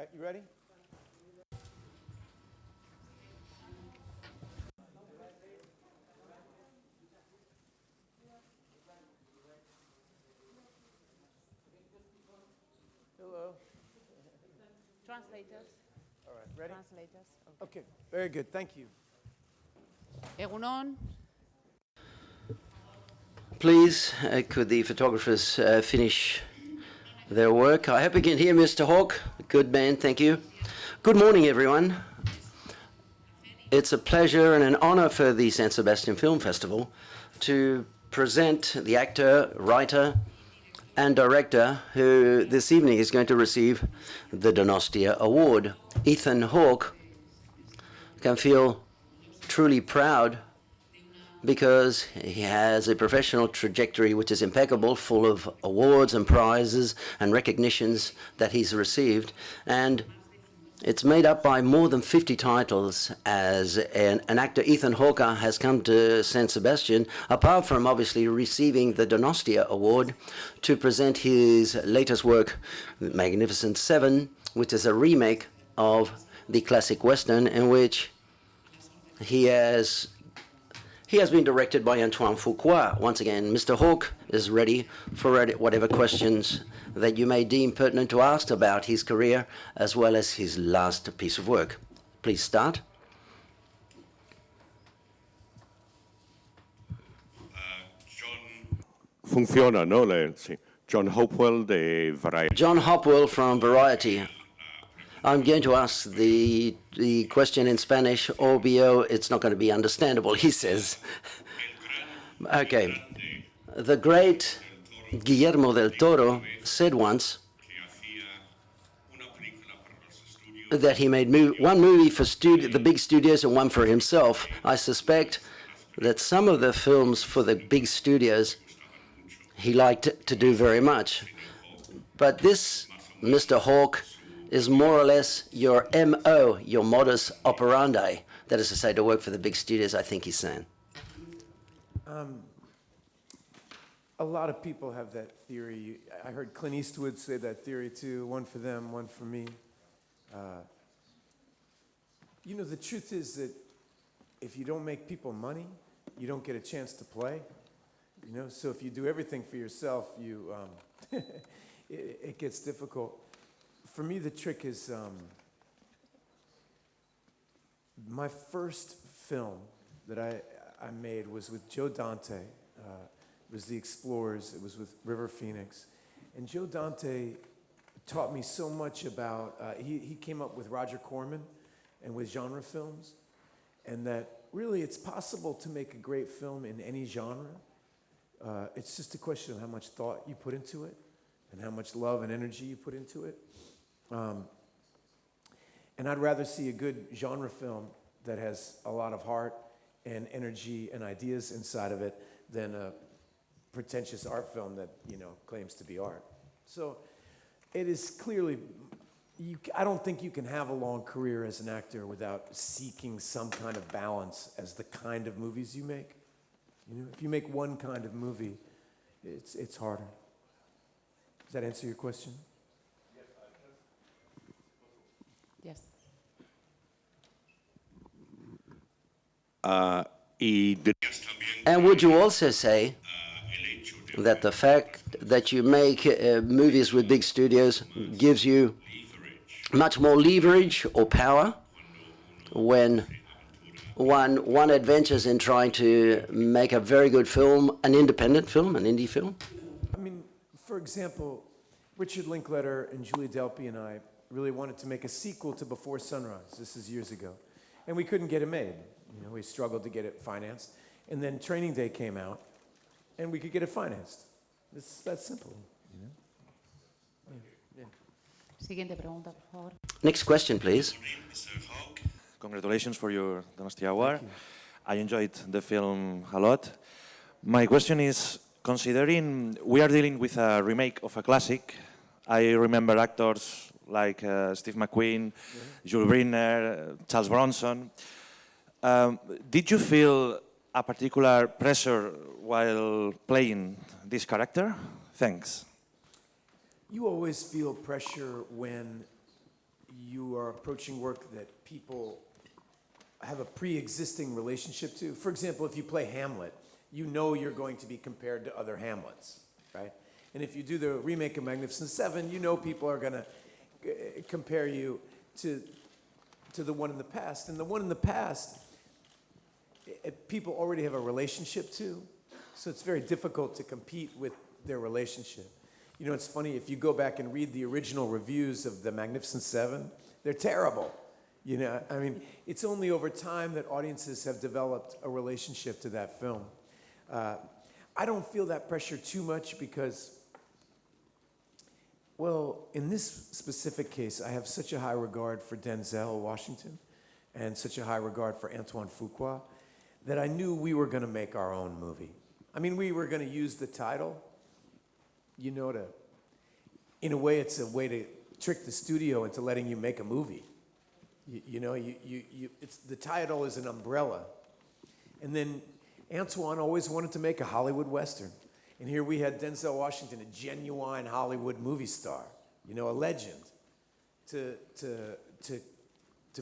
right, you ready? Hello. Translators. All right, ready? Translators. Okay, very good. Thank you. Egunon. Please, could the photographers finish their work? I hope you can hear Mr. Hawke. Good man, thank you. Good morning, everyone. It's a pleasure and an honor for the San Sebastian Film Festival to present the actor, writer, and director who this evening is going to receive the Donostia Award. Ethan Hawke can feel truly proud because he has a professional trajectory which is impeccable, full of awards and prizes and recognitions that he's received. And it's made up by more than 50 titles. As an actor, Ethan Hawke has come to San Sebastian, apart from obviously receiving the Donostia Award, to present his latest work, Magnificent Seven, which is a remake of the classic Western in which he has been directed by Antoine Fuqua. Once again, Mr. Hawke is ready for whatever questions that you may deem pertinent to ask about his career as well as his last piece of work. Please start. Funciona, ¿no? Sí. John Hopewell de Variety. John Hopewell from Variety. I'm going to ask the question in Spanish. Obvio, it's not going to be understandable, he says. Okay. The great Guillermo del Toro said once that he made one movie for the big studios and one for himself. I suspect that some of the films for the big studios he liked to do very much. But this, Mr. Hawke, is more or less your MO, your modus operandi. That is to say, to work for the big studios, I think he's saying. A lot of people have that theory. I heard Clint Eastwood say that theory too, one for them, one for me. The truth is that if you don't make people money, you don't get a chance to play. So if you do everything for yourself, it gets difficult. For me, the trick is my first film that I made was with Joe Dante. It was The Explorers. It was with River Phoenix. And Joe Dante taught me so much about, he came up with Roger Corman and with genre films, and that really it's possible to make a great film in any genre. It's just a question of how much thought you put into it and how much love and energy you put into it. And I'd rather see a good genre film that has a lot of heart and energy and ideas inside of it than a pretentious art film that, claims to be art. So it is clearly, I don't think you can have a long career as an actor without seeking some kind of balance as the kind of movies you make. If you make one kind of movie, it's harder. Does that answer your question? Yes. And would you also say that the fact that you make movies with big studios gives you much more leverage or power when one adventures in trying to make a very good film, an independent film, an indie film? I mean, for example, Richard Linklater and Julie Delpy and I really wanted to make a sequel to Before Sunrise. This is years ago. And we couldn't get it made. We struggled to get it financed. And then Training Day came out, and we could get it financed. It's that simple. Siguiente pregunta, por favor. Next question, please. Congratulations for your Donostia Award. I enjoyed the film a lot. My question is, considering we are dealing with a remake of a classic, I remember actors like Steve McQueen, Jules Brynner, Charles Bronson. Did you feel a particular pressure while playing this character? Thanks. You always feel pressure when you are approaching work that people have a pre-existing relationship to. For example, if you play Hamlet, you know you're going to be compared to other Hamlets, right? And if you do the remake of Magnificent Seven, you know people are going to compare you to the one in the past. And the one in the past, people already have a relationship to, so it's very difficult to compete with their relationship. You know, it's funny, if you go back and read the original reviews of the Magnificent Seven, they're terrible. You know, I mean, it's only over time that audiences have developed a relationship to that film. I don't feel that pressure too much because, well, in this specific case, I have such a high regard for Denzel Washington and such a high regard for Antoine Fuqua that I knew we were going to make our own movie. I mean, we were going to use the title, you know, in a way, it's a way to trick the studio into letting you make a movie. You know, it's, the title is an umbrella. And then Antoine always wanted to make a Hollywood Western. And here we had Denzel Washington, a genuine Hollywood movie star, you know, a legend, to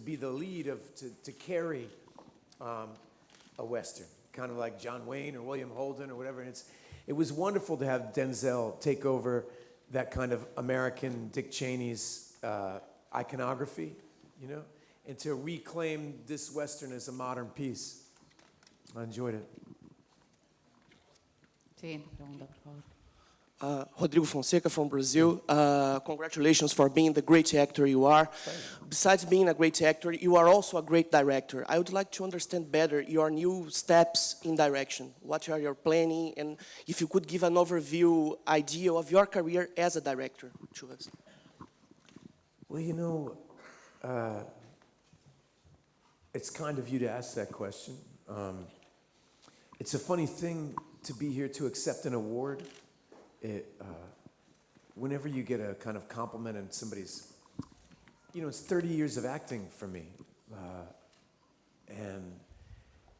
be the lead of, to carry a Western, kind of like John Wayne or William Holden or whatever. And it was wonderful to have Denzel take over that kind of American Dick Cheney's iconography, you know, and to reclaim this Western as a modern piece. I enjoyed it. Siguiente pregunta, por favor. Rodrigo Fonseca from Brazil. Congratulations for being the great actor you are. Besides being a great actor, you are also a great director. I would like to understand better your new steps in direction. What are your planning, and if you could give an overview idea of your career as a director to us. Well, you know, it's kind of you to ask that question. It's a funny thing to be here to accept an award. Whenever you get a kind of compliment and somebody's, you know, it's 30 years of acting for me. And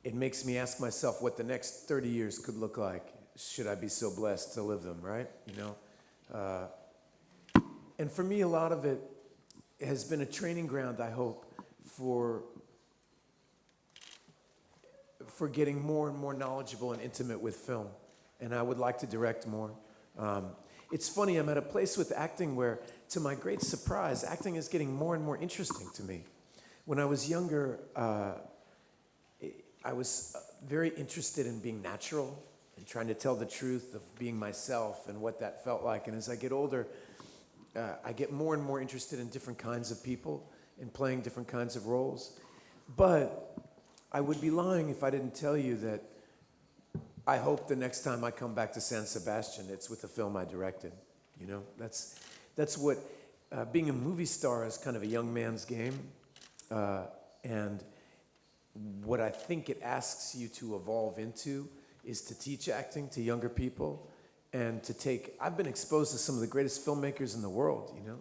it makes me ask myself what the next 30 years could look like, should I be so blessed to live them, right? You know? And for me, a lot of it has been a training ground, I hope, for getting more and more knowledgeable and intimate with film. And I would like to direct more. It's funny, I'm at a place with acting where, to my great surprise, acting is getting more and more interesting to me. When I was younger, I was very interested in being natural and trying to tell the truth of being myself and what that felt like. And as I get older, I get more and more interested in different kinds of people and playing different kinds of roles. But I would be lying if I didn't tell you that I hope the next time I come back to San Sebastian, it's with a film I directed. You know, that's what being a movie star is, kind of a young man's game, and what I think it asks you to evolve into is to teach acting to younger people, and to take. I've been exposed to some of the greatest filmmakers in the world. You know,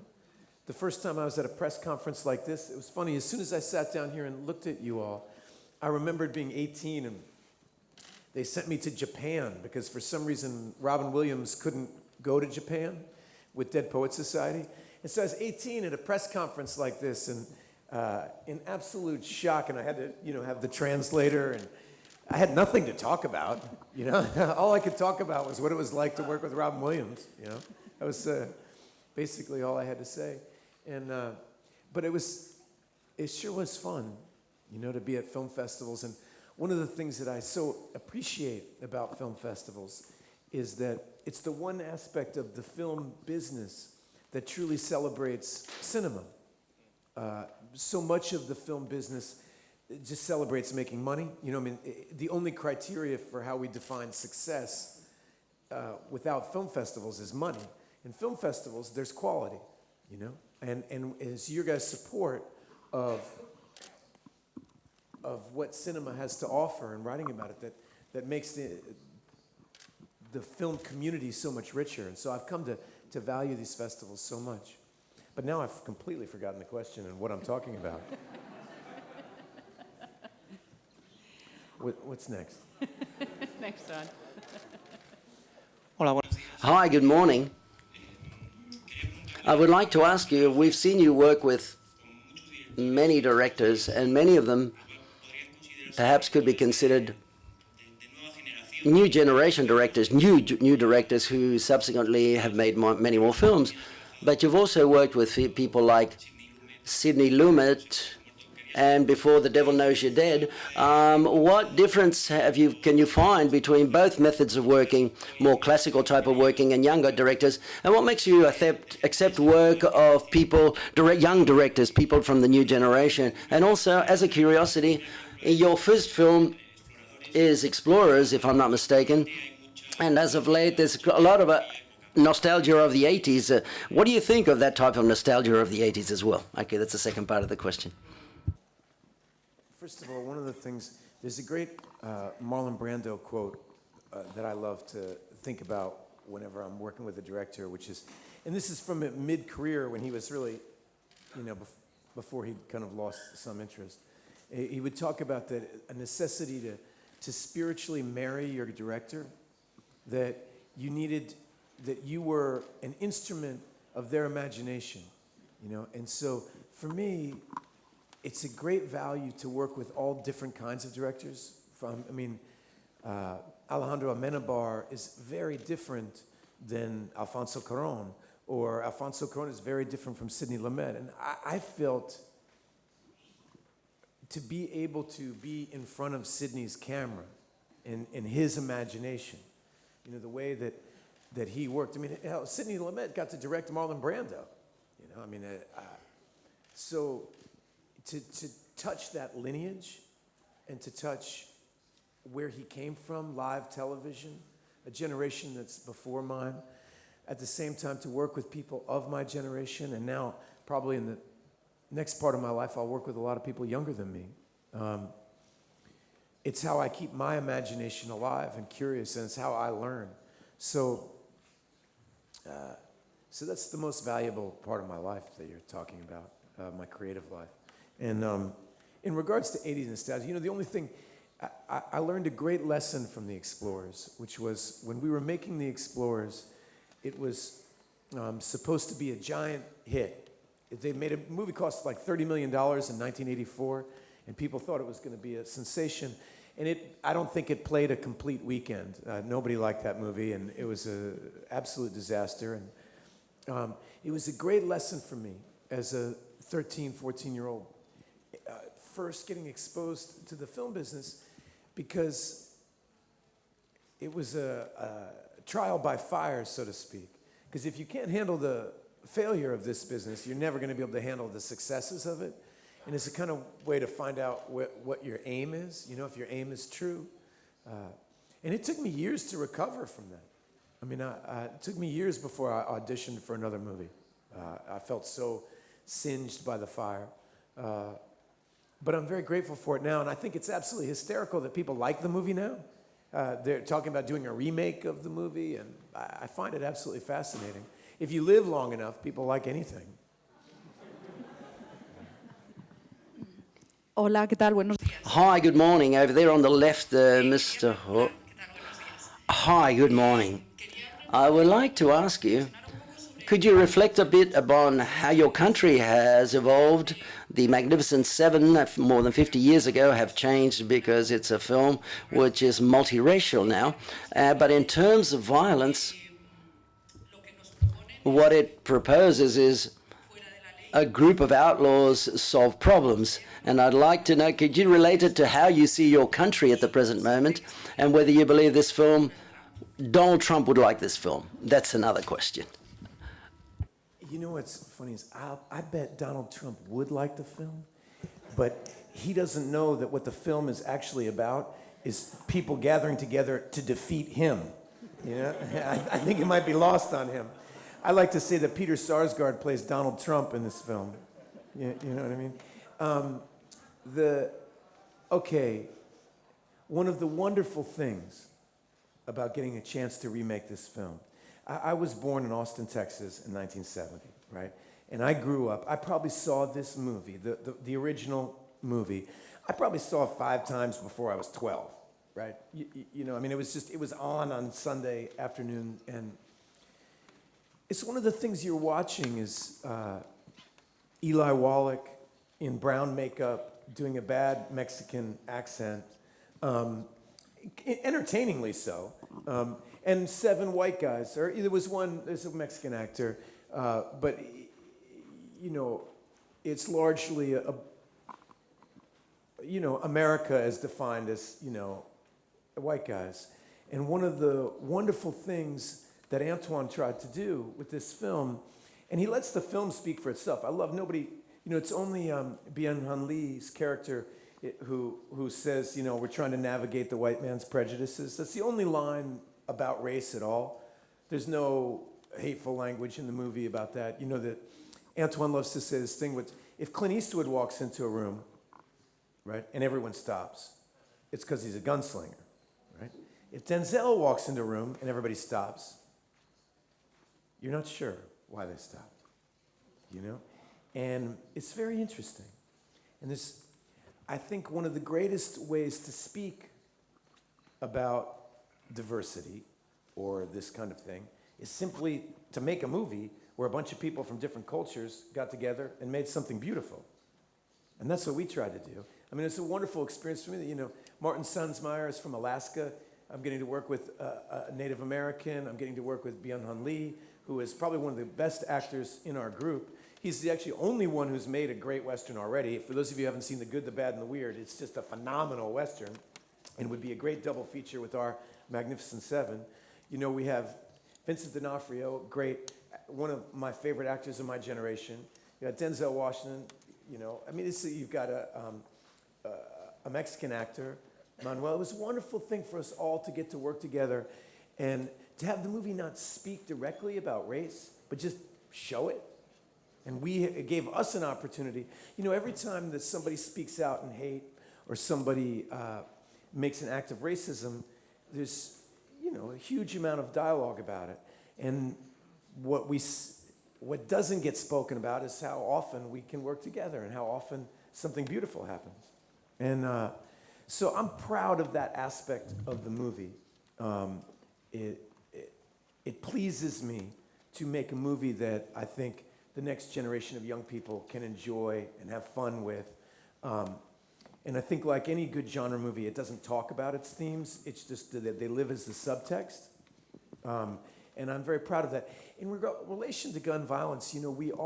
the first time I was at a press conference like this, it was funny. As soon as I sat down here and looked at you all, I remembered being 18 and they sent me to Japan because for some reason Robin Williams couldn't go to Japan with Dead Poets Society. And so I was 18 at a press conference like this and in absolute shock, and I had to, you know, have the translator, and I had nothing to talk about, you know. All I could talk about was what it was like to work with Robin Williams, you know. That was basically all I had to say. And but it sure was fun, you know, to be at film festivals. And one of the things that I so appreciate about film festivals is that it's the one aspect of the film business that truly celebrates cinema. So much of the film business just celebrates making money. You know, I mean, the only criteria for how we define success without film festivals is money. In film festivals, there's quality, you know? And it's your guys' support of what cinema has to offer and writing about it that makes the film community so much richer. And so I've come to value these festivals so much. But now I've completely forgotten the question and what I'm talking about. What's next? Next one. Hola, Hi, good morning. I would like to ask you, we've seen you work with many directors, and many of them perhaps could be considered new generation directors, new directors who subsequently have made many more films. But you've also worked with people like Sidney Lumet, and before The Devil Knows You're Dead. What difference can you find between both methods of working, more classical type of working and younger directors? And what makes you accept work of people, young directors, people from the new generation? And also, as a curiosity, your first film is Explorers, if I'm not mistaken. And as of late, there's a lot of nostalgia of the 80s. What do you think of that type of nostalgia of the 80s as well? Okay, that's the second part of the question. First of all, one of the things, there's a great Marlon Brando quote that I love to think about whenever I'm working with a director, which is, and this is from mid-career when he was really, before he kind of lost some interest. He would talk about that a necessity to spiritually marry your director, that you needed, that you were an instrument of their imagination, and so for me, it's a great value to work with all different kinds of directors. Alejandro Amenabar is very different than Alfonso Cuarón, or Alfonso Cuarón is very different from Sidney Lumet. And I felt to be able to be in front of Sidney's camera in his imagination, the way that he worked. Hell, Sidney Lumet got to direct Marlon Brando, so to touch that lineage and to touch where he came from, live television, a generation that's before mine, at the same time to work with people of my generation, and now probably in the next part of my life I'll work with a lot of people younger than me. It's how I keep my imagination alive and curious, and it's how I learn. So that's the most valuable part of my life that you're talking about, my creative life. And in regards to 80s nostalgia, the only thing, I learned a great lesson from The Explorers, which was when we were making The Explorers, it was supposed to be a giant hit. They made a movie cost like $30 million in 1984, and people thought it was going to be a sensation. And I don't think it played a complete weekend. Nobody liked that movie, and it was an absolute disaster. And it was a great lesson for me as a 13, 14-year-old, first getting exposed to the film business, because it was a trial by fire, so to speak. Because if you can't handle the failure of this business, you're never going to be able to handle the successes of it. And it's a kind of way to find out what your aim is, if your aim is true. And it took me years to recover from that. It took me years before I auditioned for another movie. I felt so singed by the fire. But I'm very grateful for it now, and I think it's absolutely hysterical that people like the movie now. They're talking about doing a remake of the movie, and I find it absolutely fascinating. If you live long enough, people like anything. Hola, ¿qué tal? Buenos días. Hi, good morning. Over there on the left, Mr. Hi, good morning. I would like to ask you, could you reflect a bit upon how your country has evolved? The Magnificent Seven, more than 50 years ago, have changed because it's a film which is multiracial now. But in terms of violence, what it proposes is a group of outlaws solve problems. And I'd like to know, could you relate it to how you see your country at the present moment, and whether you believe this film, Donald Trump would like this film? That's another question. You know what's funny is I bet Donald Trump would like the film, but he doesn't know that what the film is actually about is people gathering together to defeat him. I think it might be lost on him. I like to say that Peter Sarsgaard plays Donald Trump in this film. You know what I mean? One of the wonderful things about getting a chance to remake this film, I was born in Austin, Texas in 1970, right? And I grew up, I probably saw this movie, the original movie, I probably saw it 5 times before I was 12, right? It was on Sunday afternoon, and it's one of the things you're watching is Eli Wallach, in brown makeup, doing a bad Mexican accent, entertainingly so, and 7 white guys. Or there was one, there's a Mexican actor, but you know, it's largely America as defined as, white guys. And one of the wonderful things that Antoine tried to do with this film, and he lets the film speak for itself. I love nobody, it's only Bien-Han Lee's character who says, we're trying to navigate the white man's prejudices. That's the only line about race at all. There's no hateful language in the movie about that. You know that Antoine loves to say this thing with, if Clint Eastwood walks into a room, right, and everyone stops, it's because he's a gunslinger, right? If Denzel walks into a room and everybody stops, you're not sure why they stopped, And it's very interesting. And this, I think one of the greatest ways to speak about diversity or this kind of thing is simply to make a movie where a bunch of people from different cultures got together and made something beautiful. And that's what we tried to do. I mean, it's a wonderful experience for me. Martin Sansmeyer is from Alaska. I'm getting to work with a Native American. I'm getting to work with Bien-Han Lee, who is probably one of the best actors in our group. He's the actually only one who's made a great Western already. For those of you who haven't seen The Good, the Bad, and the Weird, it's just a phenomenal Western and would be a great double feature with our Magnificent Seven. We have Vincent D'Onofrio, one of my favorite actors of my generation. You got Denzel Washington, you've got a Mexican actor, Manuel. It was a wonderful thing for us all to get to work together and to have the movie not speak directly about race, but just show it. And it gave us an opportunity. Every time that somebody speaks out in hate or somebody makes an act of racism, there's, a huge amount of dialogue about it. And what doesn't get spoken about is how often we can work together and how often something beautiful happens. And so I'm proud of that aspect of the movie. It pleases me to make a movie that I think the next generation of young people can enjoy and have fun with. And I think like any good genre movie, it doesn't talk about its themes. It's just that they live as the subtext. And I'm very proud of that. In relation to gun violence, I'm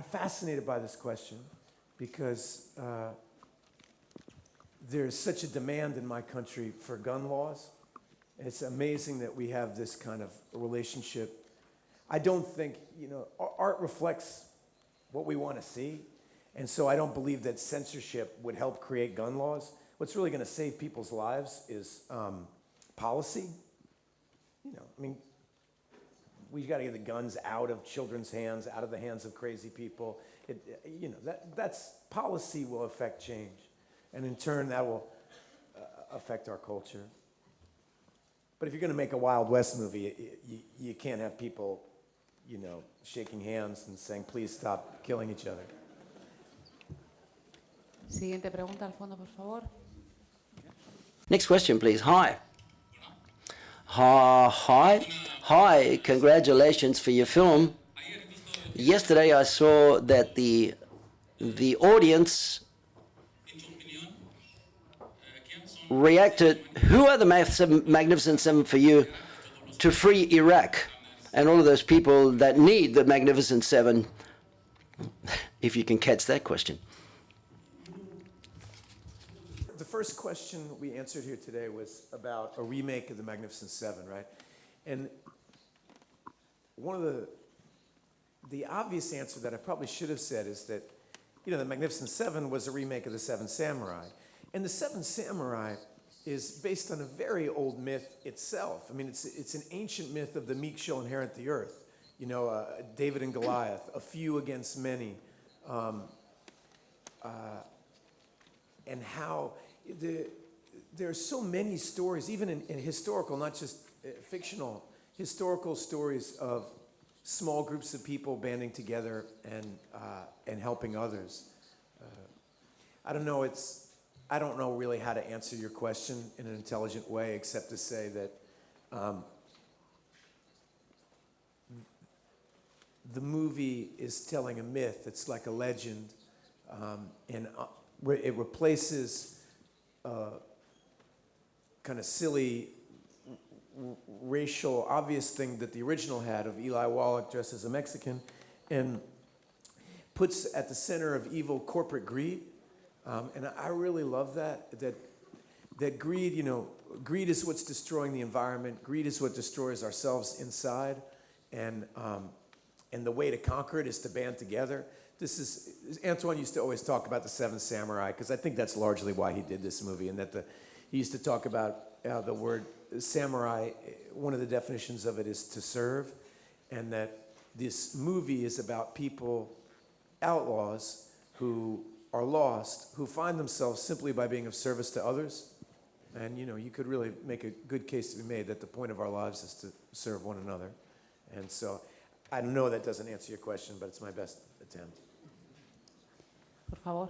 fascinated by this question because there's such a demand in my country for gun laws. It's amazing that we have this kind of relationship. I don't think, art reflects what we want to see. And so I don't believe that censorship would help create gun laws. What's really going to save people's lives is policy. We got to get the guns out of children's hands, out of the hands of crazy people. That's policy will affect change. And in turn, that will affect our culture. But if you're going to make a Wild West movie, you can't have people, shaking hands and saying, please stop killing each other. Siguiente pregunta al fondo, por favor. Next question, please. Hi. Hi. Congratulations for your film. Yesterday I saw that the audience reacted, who are the Magnificent Seven for you, to free Iraq and all of those people that need the Magnificent Seven, if you can catch that question. The first question we answered here today was about a remake of The Magnificent Seven, right? And one of the obvious answer that I probably should have said is that, The Magnificent Seven was a remake of The Seven Samurai. And The Seven Samurai is based on a very old myth itself. I mean, it's an ancient myth of the meek shall inherit the earth. David and Goliath, a few against many. And how there are so many stories, even in historical, not just fictional, historical stories of small groups of people banding together and helping others. I don't know really how to answer your question in an intelligent way, except to say that the movie is telling a myth. It's like a legend, and where it replaces kind of silly racial obvious thing that the original had of Eli Wallach dressed as a Mexican, and puts at the center of evil corporate greed. And I really love that greed, you know, greed is what's destroying the environment. Greed is what destroys ourselves inside. And the way to conquer it is to band together. Antoine used to always talk about the Seven Samurai, because I think that's largely why he did this movie, and that he used to talk about the word samurai. One of the definitions of it is to serve, and that this movie is about people, outlaws, who are lost, who find themselves simply by being of service to others. And you know, you could really make a good case to be made that the point of our lives is to serve one another. And so, I know that doesn't answer your question, but it's my best attempt. Por favor.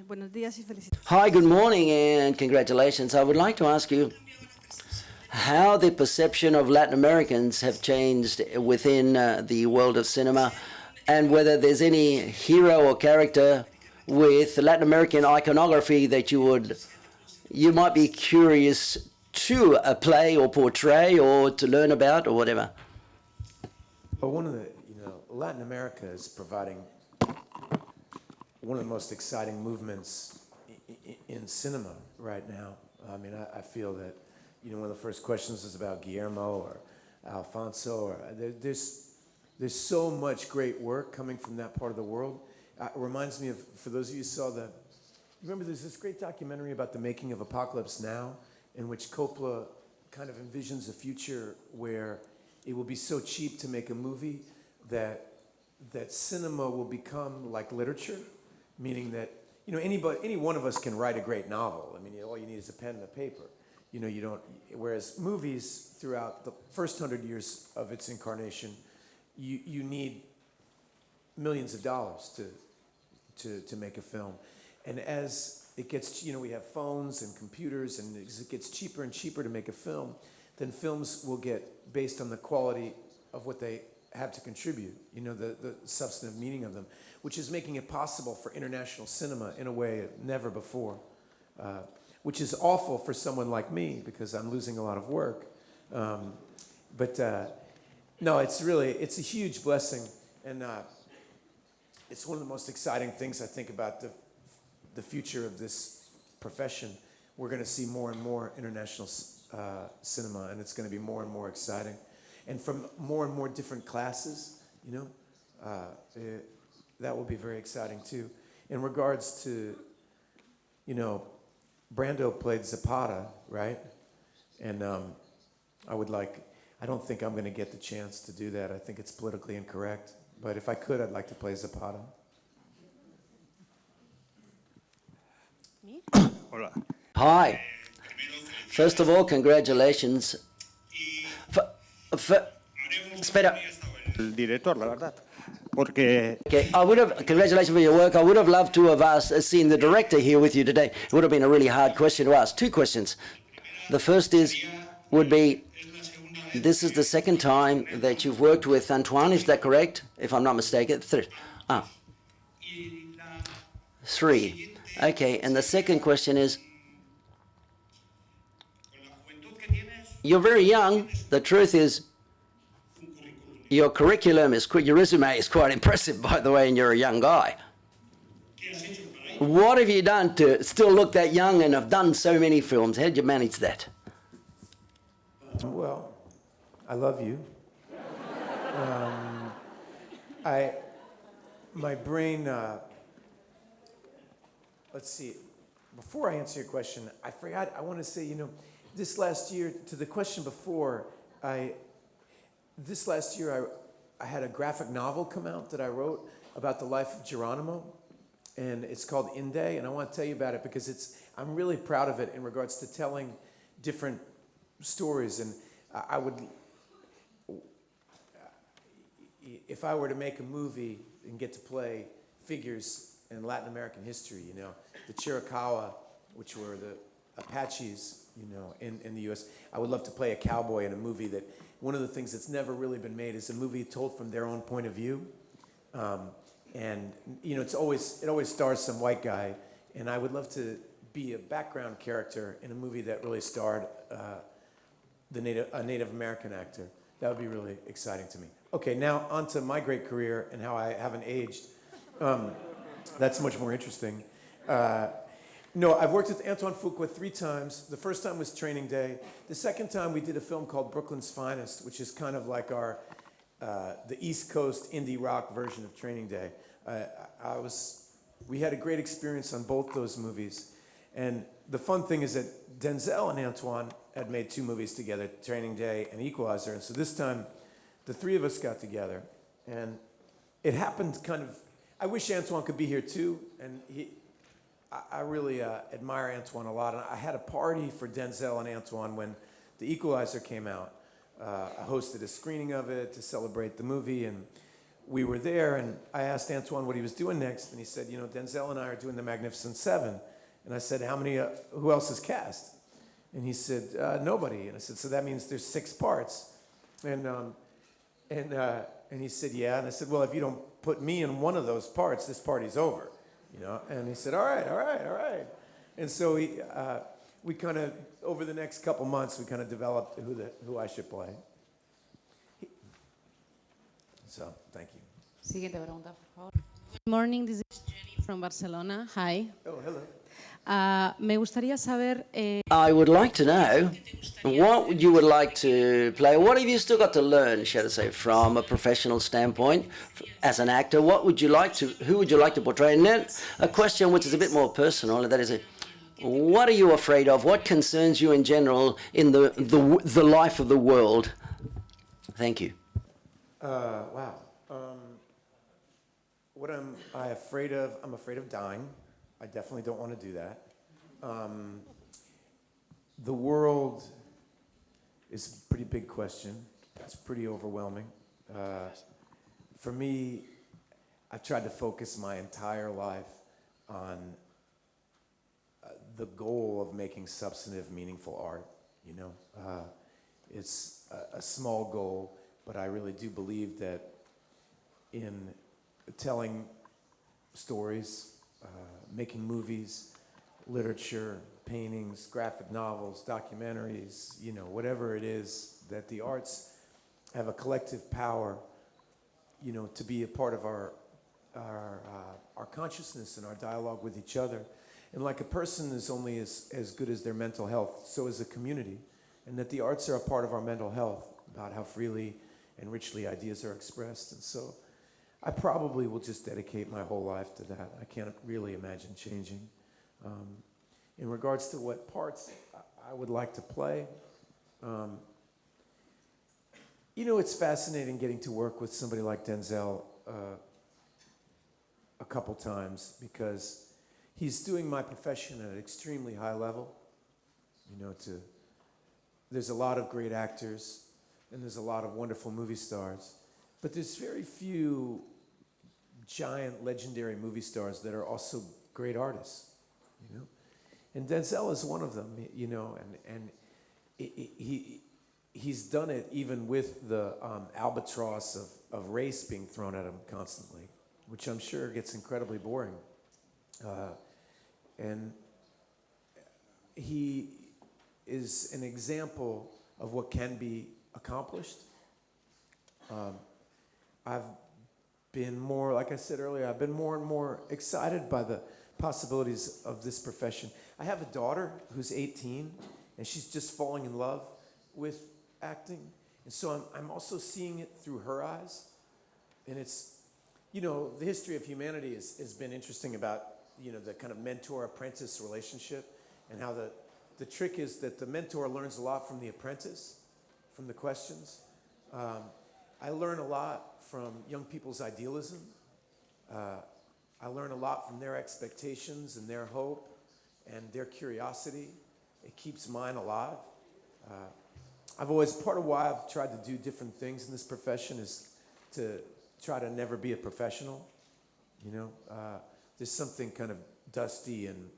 Buenos días y felicidades. Hi, good morning and congratulations. I would like to ask you how the perception of Latin Americans have changed within the world of cinema, and whether there's any hero or character with Latin American iconography that you might be curious to play or portray or to learn about or whatever. But one of the, Latin America is providing one of the most exciting movements in cinema right now. I mean, I feel that, one of the first questions is about Guillermo or Alfonso. Or there's so much great work coming from that part of the world. It reminds me of, for those of you who saw remember there's this great documentary about the making of Apocalypse Now, in which Coppola kind of envisions a future where it will be so cheap to make a movie that cinema will become like literature, meaning that any one of us can write a great novel. I mean, all you need is a pen and a paper. You don't. Whereas movies, throughout the first 100 years of its incarnation, you need millions of dollars to make a film, and as it gets, we have phones and computers, and as it gets cheaper and cheaper to make a film, then films will get based on the quality of what they have to contribute, the substantive meaning of them, which is making it possible for international cinema in a way never before, which is awful for someone like me because I'm losing a lot of work. But no, it's a huge blessing, and it's one of the most exciting things I think about the future of this profession. We're going to see more and more international cinema, and it's going to be more and more exciting. And from more and more different classes, that will be very exciting too. In regards to, Brando played Zapata, right? And I don't think I'm going to get the chance to do that. I think it's politically incorrect. But if I could, I'd like to play Zapata. Me? Hola. Hi. First of all, congratulations. Espera. El director, la verdad. Porque Okay, congratulations for your work. I would have loved to have seen the director here with you today. It would have been a really hard question to ask. Two questions. The first would be, this is the second time that you've worked with Antoine, is that correct? If I'm not mistaken. Three. Okay, and the second question is, you're very young. The truth is, your curriculum your resume is quite impressive, by the way, and you're a young guy. What have you done to still look that young and have done so many films? How did you manage that? Well, I love you. My brain, let's see, before I answer your question, I forgot, I want to say, this last year, to the question before, this last year I had a graphic novel come out that I wrote about the life of Geronimo, and it's called Inde, and I want to tell you about it because I'm really proud of it in regards to telling different stories, and I would, if I were to make a movie and get to play figures in Latin American history, the Chiricahua, which were the Apaches, in the U.S. I would love to play a cowboy in a movie that, one of the things that's never really been made is a movie told from their own point of view. And, it always stars some white guy, and I would love to be a background character in a movie that really starred a Native American actor. That would be really exciting to me. Okay, now on to my great career and how I haven't aged. That's much more interesting. No, I've worked with Antoine Fuqua 3 times. The first time was Training Day. The second time we did a film called Brooklyn's Finest, which is kind of like the East Coast indie rock version of Training Day. We had a great experience on both those movies. And the fun thing is that Denzel and Antoine had made 2 movies together, Training Day and Equalizer. And so this time, the 3 of us got together. And it happened kind of, I wish Antoine could be here too. And I really admire Antoine a lot. And I had a party for Denzel and Antoine when The Equalizer came out. I hosted a screening of it to celebrate the movie, and we were there, and I asked Antoine what he was doing next, and he said, Denzel and I are doing The Magnificent Seven. And I said, who else is cast? And he said, nobody. And I said, so that means there's 6 parts. And he said, yeah. And I said, well, if you don't put me in one of those parts, this party's over. And he said, all right. And so we kind of, over the next couple months, we kind of developed who I should play. So, thank you. Siguiente pregunta, por favor. Good morning, this is Jenny from Barcelona. Hi. Oh, hello. Me gustaría saber, I would like to know what you would like to play. What have you still got to learn, shall I say, from a professional standpoint, as an actor? Who would you like to portray? And then a question which is a bit more personal, and that is, what are you afraid of? What concerns you in general in the life of the world? Thank you. Wow. What am I afraid of? I'm afraid of dying. I definitely don't want to do that. The world is a pretty big question. It's pretty overwhelming. For me, I've tried to focus my entire life on the goal of making substantive, meaningful art. It's a small goal, but I really do believe that in telling stories, making movies, literature, paintings, graphic novels, documentaries, whatever it is, that the arts have a collective power, to be a part of our consciousness and our dialogue with each other. And like a person is only as good as their mental health, so is a community. And that the arts are a part of our mental health, about how freely and richly ideas are expressed. And so I probably will just dedicate my whole life to that. I can't really imagine changing. In regards to what parts I would like to play, it's fascinating getting to work with somebody like Denzel a couple times, because he's doing my profession at an extremely high level. There's a lot of great actors, and there's a lot of wonderful movie stars, but there's very few giant, legendary movie stars that are also great artists, And Denzel is one of them, and he's done it even with the albatross of race being thrown at him constantly, which I'm sure gets incredibly boring. And he is an example of what can be accomplished. I've been more, like I said earlier, I've been more and more excited by the possibilities of this profession. I have a daughter who's 18, and she's just falling in love with acting. And so I'm also seeing it through her eyes. And it's, the history of humanity has been interesting about, the kind of mentor-apprentice relationship, and how the trick is that the mentor learns a lot from the apprentice, from the questions. I learn a lot from young people's idealism. I learn a lot from their expectations and their hope and their curiosity. It keeps mine alive. Part of why I've tried to do different things in this profession is to try to never be a professional. There's something kind of dusty and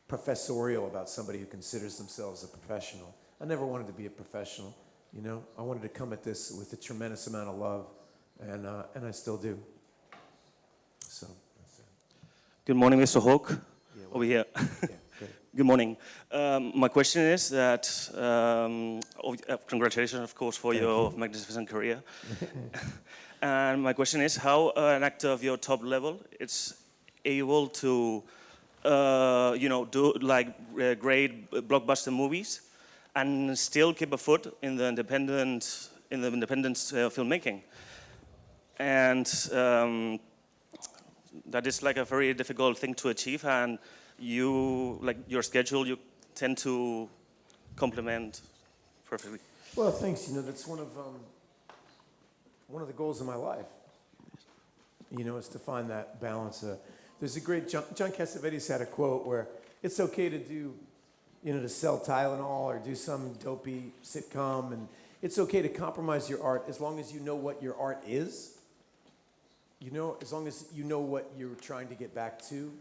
professorial about somebody who considers themselves a professional. I never wanted to be a professional, you know. I wanted to come at this with a tremendous amount of love, and I still do. So, that's it. Good morning, Mr. Hawke. Yeah, Over here. Yeah, great. Good morning. My question is that, congratulations, of course, for your magnificent career. And my question is how an actor of your top level is able to, do like great blockbuster movies and still keep a foot in the independent filmmaking. And that is like a very difficult thing to achieve, and you, like your schedule, you tend to complement perfectly. Well, thanks. You know, that's one of the goals of my life. You know, is to find that balance. There's a great John Cassavetes had a quote where it's okay to do, you know, to sell Tylenol or do some dopey sitcom, and it's okay to compromise your art as long as you know what your art is. You know, as long as you know what you're trying to get back to.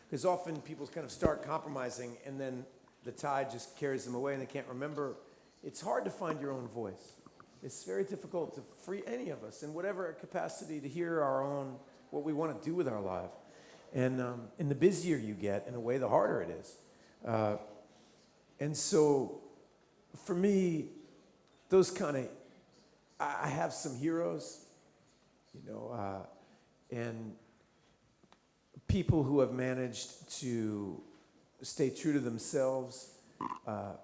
Because often people kind of start compromising and then the tide just carries them away and they can't remember. It's hard to find your own voice. It's very difficult to free any of us in whatever capacity to hear our own, what we want to do with our life. And the busier you get, in a way, the harder it is. And so for me, those kind of, I have some heroes, you know, and people who have managed to stay true to themselves and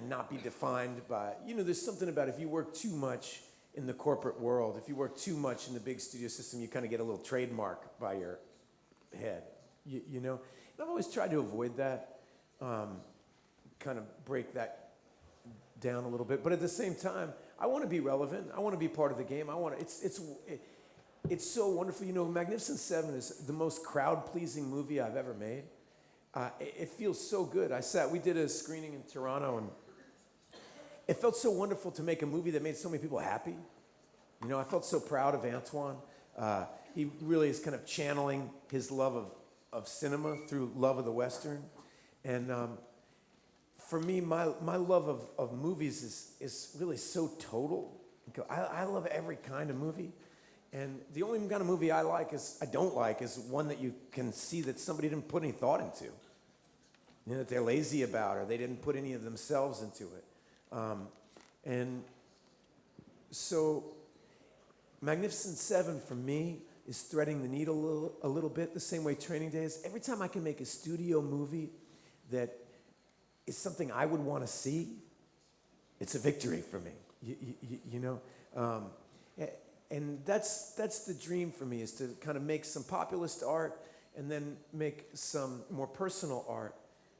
not be defined by, you know, there's something about if you work too much in the corporate world, if you work too much in the big studio system, you kind of get a little trademark by your head, you know? And I've always tried to avoid that, kind of break that down a little bit. But at the same time, I want to be relevant. I want to be part of the game. It's so wonderful. You know, Magnificent Seven is the most crowd-pleasing movie I've ever made. It feels so good. We did a screening in Toronto, and it felt so wonderful to make a movie that made so many people happy. You know, I felt so proud of Antoine. He really is kind of channeling his love of cinema through love of the Western. And for me, my love of movies is really so total. I love every kind of movie. And the only kind of movie I don't like is one that you can see that somebody didn't put any thought into. You know, that they're lazy about, or they didn't put any of themselves into it. And so Magnificent Seven for me is threading the needle a little bit, the same way Training Day is. Every time I can make a studio movie that is something I would want to see, it's a victory for me, you know? And that's the dream for me, is to kind of make some populist art and then make some more personal art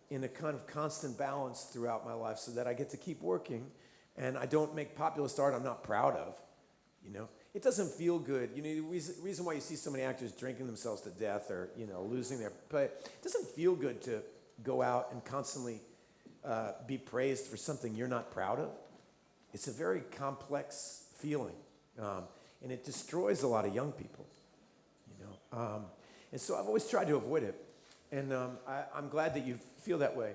in a kind of constant balance throughout my life, so that I get to keep working and I don't make populist art I'm not proud of, you know? It doesn't feel good. You know, the reason why you see so many actors drinking themselves to death or, you know, losing their, but it doesn't feel good to go out and constantly be praised for something you're not proud of. It's a very complex feeling. And it destroys a lot of young people, you know. And so I've always tried to avoid it. And I'm glad that you feel that way.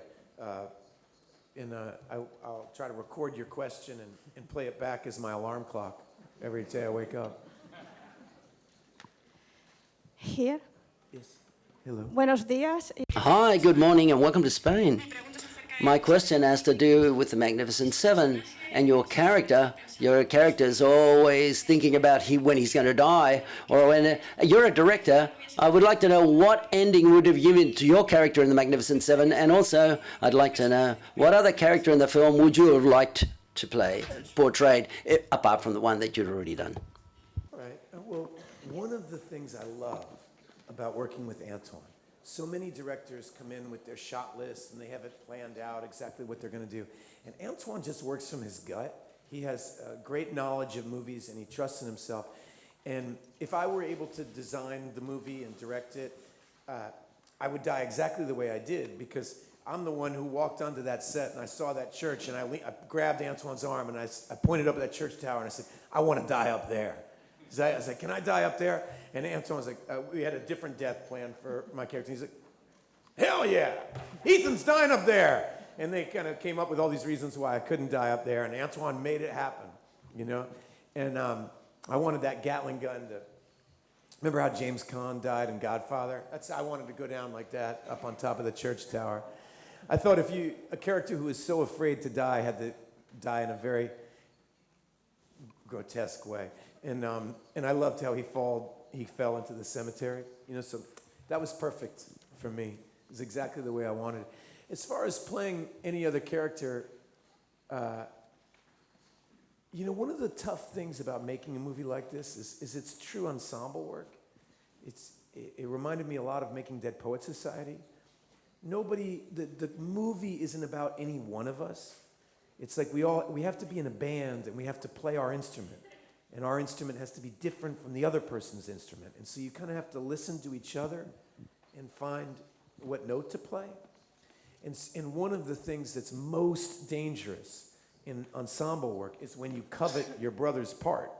And I'll try to record your question and play it back as my alarm clock every day I wake up. Here. Yes. Hello. Buenos días. Hi, good morning and welcome to Spain. My question has to do with the Magnificent Seven and your character. Your character is always thinking about when he's going to die, or when you're a director. I would like to know what ending would have given to your character in the Magnificent Seven, and also I'd like to know what other character in the film would you have liked to play, portrayed, apart from the one that you'd already done. All right. Well, one of the things I love about working with Antoine, so many directors come in with their shot list and they have it planned out exactly what they're going to do. And Antoine just works from his gut. He has great knowledge of movies and he trusts in himself. And if I were able to design the movie and direct it, I would die exactly the way I did, because I'm the one who walked onto that set and I saw that church and I grabbed Antoine's arm and I pointed up at that church tower and I said, I want to die up there. I was like, can I die up there? And Antoine was like, we had a different death plan for my character. He's like, Hell yeah, Ethan's dying up there. And they kind of came up with all these reasons why I couldn't die up there, and Antoine made it happen, you know? And I wanted that Gatling gun to, remember how James Caan died in Godfather? I wanted to go down like that, up on top of the church tower. I thought a character who was so afraid to die had to die in a very grotesque way. And I loved how he fell into the cemetery, you know, so that was perfect for me. It was exactly the way I wanted it. As far as playing any other character, you know, one of the tough things about making a movie like this is it's true ensemble work. It reminded me a lot of making Dead Poets Society. The movie isn't about any one of us. It's like we have to be in a band and we have to play our instrument. And our instrument has to be different from the other person's instrument. And so you kind of have to listen to each other and find what note to play. And one of the things that's most dangerous in ensemble work is when you covet your brother's part,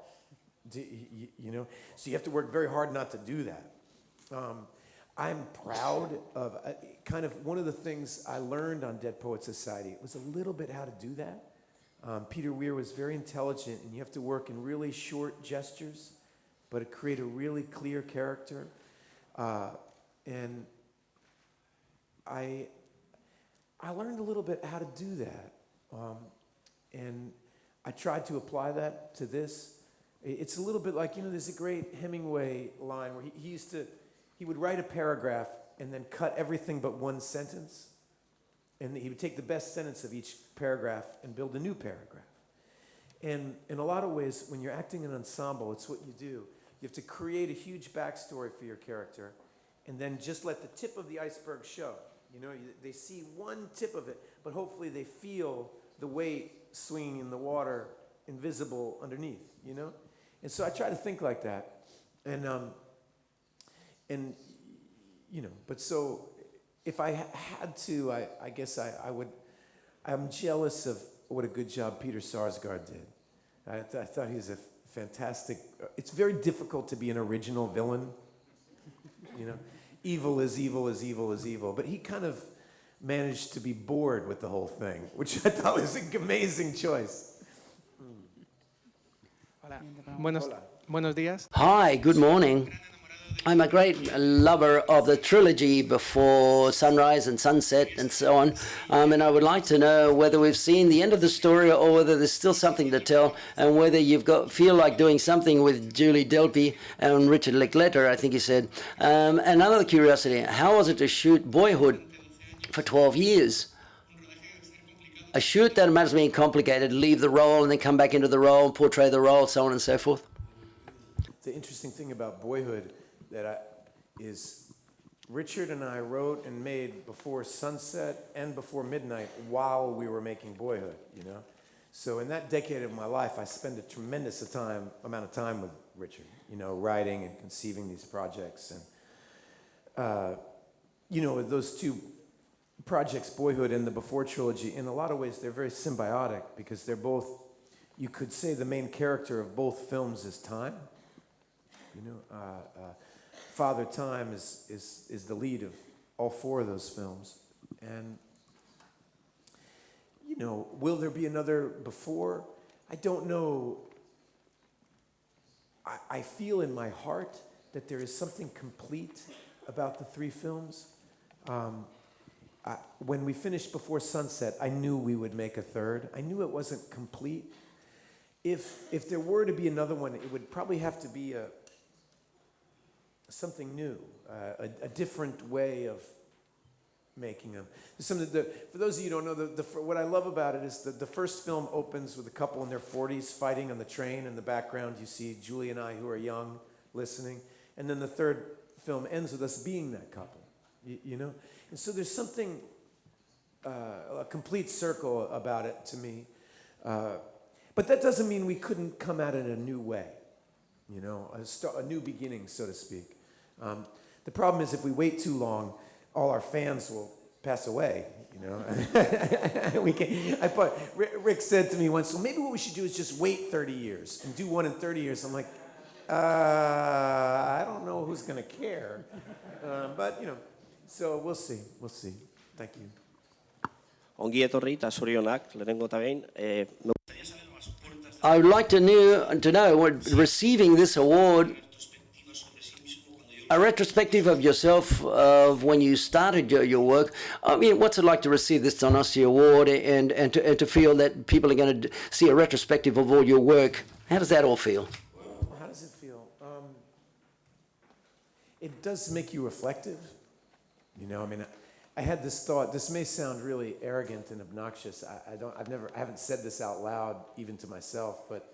you know? So you have to work very hard not to do that. I'm proud of, kind of one of the things I learned on Dead Poets Society was a little bit how to do that. Peter Weir was very intelligent, and you have to work in really short gestures, but create a really clear character. And I learned a little bit how to do that, and I tried to apply that to this. It's a little bit like, you know, there's a great Hemingway line where he would write a paragraph and then cut everything but one sentence, and he would take the best sentence of each paragraph and build a new paragraph. And in a lot of ways, when you're acting an ensemble, it's what you do. You have to create a huge backstory for your character, and then just let the tip of the iceberg show. You know, they see one tip of it, but hopefully they feel the weight swinging in the water, invisible underneath, you know? And so I try to think like that. And you know, but so if I had to, I guess I would, I'm jealous of what a good job Peter Sarsgaard did. I thought he was a fantastic, it's very difficult to be an original villain, you know? Evil is evil is evil is evil. But he kind of managed to be bored with the whole thing, which I thought was an amazing choice. Hola. Buenos días. Hi, good morning. I'm a great lover of the trilogy Before Sunrise and Sunset and so on. And I would like to know whether we've seen the end of the story or whether there's still something to tell, and whether feel like doing something with Julie Delpy and Richard Linklater, I think you said. And another curiosity, how was it to shoot Boyhood for 12 years? A shoot that must have been complicated, leave the role and then come back into the role, portray the role, so on and so forth. The interesting thing about Boyhood is Richard and I wrote and made Before Sunset and Before Midnight while we were making Boyhood, you know? So in that decade of my life, I spent a tremendous amount of time with Richard, you know, writing and conceiving these projects. And, you know, with those two projects, Boyhood and the Before trilogy, in a lot of ways, they're very symbiotic because they're both, you could say the main character of both films is time. You know, Father Time is the lead of all four of those films. And, you know, will there be another Before? I don't know. I feel in my heart that there is something complete about the three films. When we finished Before Sunset, I knew we would make a third. I knew it wasn't complete. If there were to be another one, it would probably have to be something new, a different way of making them. For those of you who don't know, what I love about it is that the first film opens with a couple in their 40s fighting on the train. In the background, you see Julie and I, who are young, listening. And then the third film ends with us being that couple, you know? And so there's something, a complete circle about it to me. But that doesn't mean we couldn't come at it in a new way, you know, a new beginning, so to speak. The problem is if we wait too long, all our fans will pass away, you know. Rick said to me once, well, maybe what we should do is just wait 30 years and do one in 30 years. I'm like, I don't know who's going to care. But, you know, So we'll see. We'll see. Thank you. Ongi etorri eta zorionak, lehenengo eta behin. I would like to know what receiving this award, a retrospective of yourself of when you started your work. I mean, what's it like to receive this Donostia award and to feel that people are going to see a retrospective of all your work? How does that all feel? How does it feel? It does make you reflective. You know, I mean, I had this thought. This may sound really arrogant and obnoxious. I haven't said this out loud even to myself, but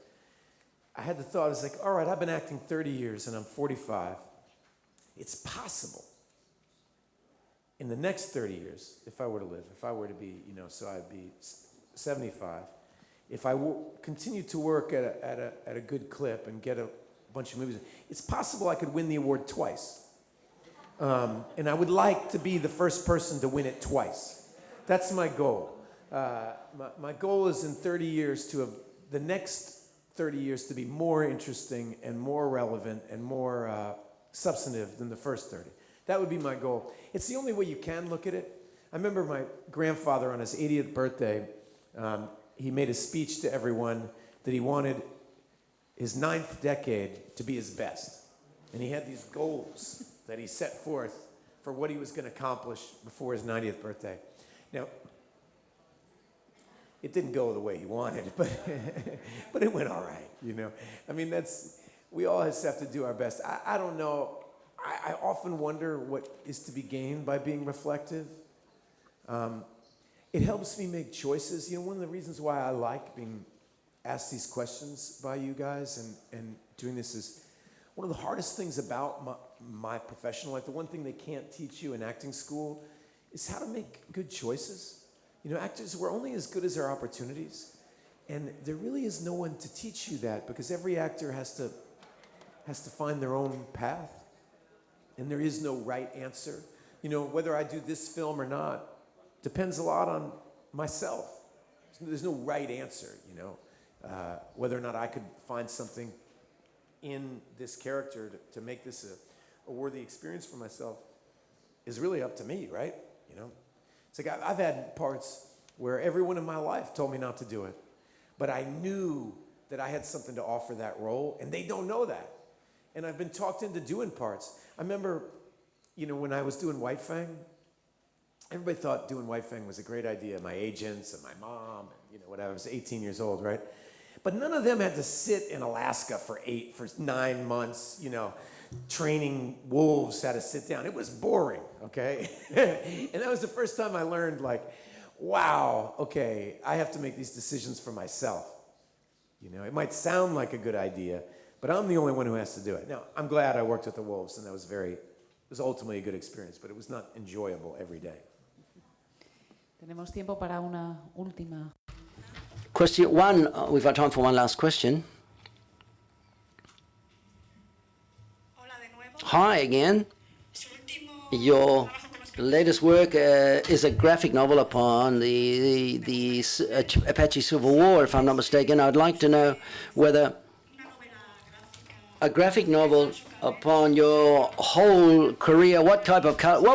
I had the thought. It's like, all right, I've been acting 30 years and I'm 45. It's possible in the next 30 years, if I were to live, if I were to be, you know, so I'd be 75. If I continue to work at a good clip and get a bunch of movies, it's possible I could win the award twice. And I would like to be the first person to win it twice. That's my goal. My goal is in 30 years to have the next 30 years to be more interesting and more relevant and more substantive than the first 30. That would be my goal. It's the only way you can look at it. I remember my grandfather on his 80th birthday, he made a speech to everyone that he wanted his 9th decade to be his best. And he had these goals that he set forth for what he was going to accomplish before his 90th birthday. Now, it didn't go the way he wanted, but it went all right, you know. I mean, we all just have to do our best. I don't know. I often wonder what is to be gained by being reflective. It helps me make choices. You know, one of the reasons why I like being asked these questions by you guys and doing this is one of the hardest things about my professional life, the one thing they can't teach you in acting school, is how to make good choices. You know, actors, we're only as good as our opportunities. And there really is no one to teach you that, because every actor has to find their own path. And there is no right answer. You know, whether I do this film or not depends a lot on myself. There's no right answer, you know. Whether or not I could find something in this character to make this a worthy experience for myself is really up to me, right? You know, it's like I've had parts where everyone in my life told me not to do it, but I knew that I had something to offer that role, and they don't know that. And I've been talked into doing parts. I remember, you know, when I was doing White Fang, everybody thought doing White Fang was a great idea. My agents and my mom, and, you know, whatever. I was 18 years old, right? But none of them had to sit in Alaska for 9 months, you know, training wolves how to sit down. It was boring, okay? And that was the first time I learned, like, wow, okay, I have to make these decisions for myself. You know, it might sound like a good idea, but I'm the only one who has to do it. Now, I'm glad I worked with the wolves, and that was it was ultimately a good experience, but it was not enjoyable every day. Tenemos tiempo para una última. Question one, we've got time for one last question. Hi again. Your latest work is a graphic novel upon the Apache Civil War, if I'm not mistaken. I'd like to know whether a graphic novel upon your whole career, what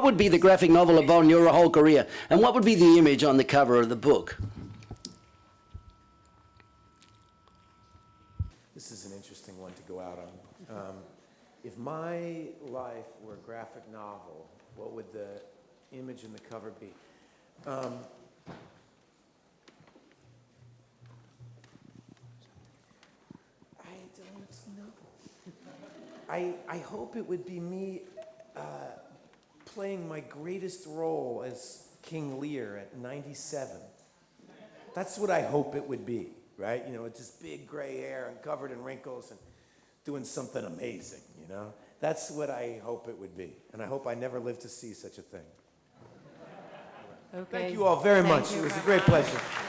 would be the graphic novel upon your whole career, and what would be the image on the cover of the book? This is an interesting one to go out on. If my life were a graphic novel, what would the image and the cover be? I don't know. I hope it would be me playing my greatest role as King Lear at 97. That's what I hope it would be, right? You know, with this big gray hair and covered in wrinkles and doing something amazing, you know? That's what I hope it would be. And I hope I never live to see such a thing. Okay. Thank you all very Thank much. you It was a very great much. pleasure.